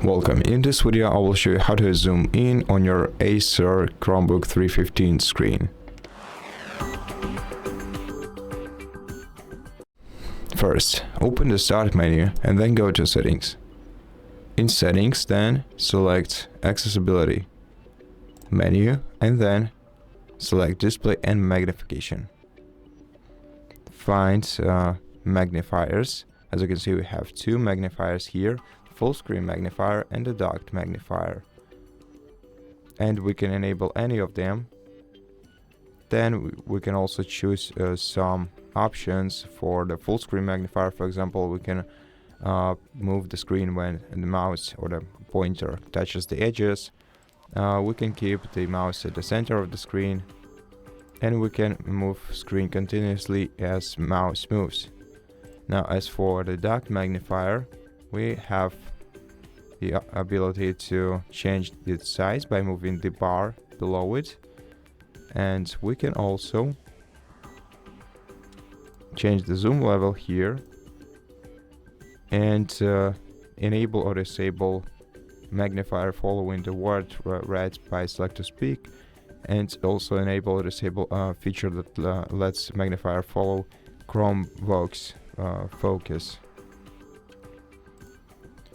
Welcome. In this video I will show you how to zoom in on your ACER Chromebook 315 screen. First, open the Start menu and then go to Settings. In Settings, then select Accessibility menu and then select Display and Magnification. Find magnifiers. As you can see, we have two magnifiers here, full screen magnifier and the Dock Magnifier. And we can enable any of them. Then we can also choose some options for the full screen magnifier. For example, we can move the screen when the mouse or the pointer touches the edges. We can keep the mouse at the center of the screen, and we can move screen continuously as mouse moves. Now, as for the Dock Magnifier, we have the ability to change its size by moving the bar below it, and we can also change the zoom level here and enable or disable magnifier following the word read by select to speak, and also enable or disable a feature that lets magnifier follow ChromeOS focus.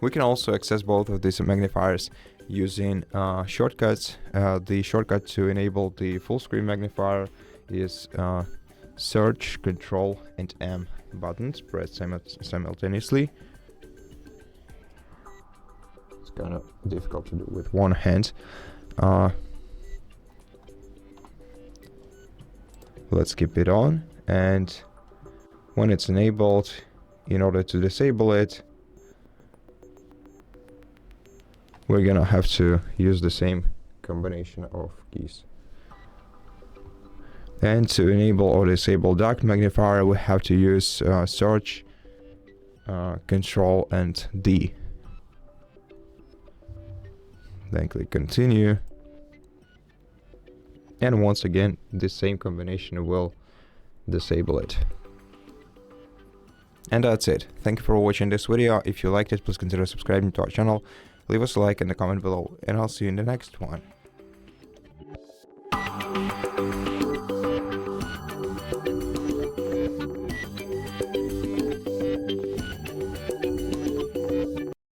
We can also access both of these magnifiers using shortcuts. The shortcut to enable the full screen magnifier is Search+Ctrl+M buttons pressed simultaneously. It's kind of difficult to do with one hand. Let's keep it on, and when it's enabled, in order to disable it, we're gonna have to use the same combination of keys. And to enable or disable Dock Magnifier, we have to use Search, Ctrl and D. Then click Continue. And once again, the same combination will disable it. And that's it. Thank you for watching this video. If you liked it, please consider subscribing to our channel. Leave us a like and a comment below, and I'll see you in the next one.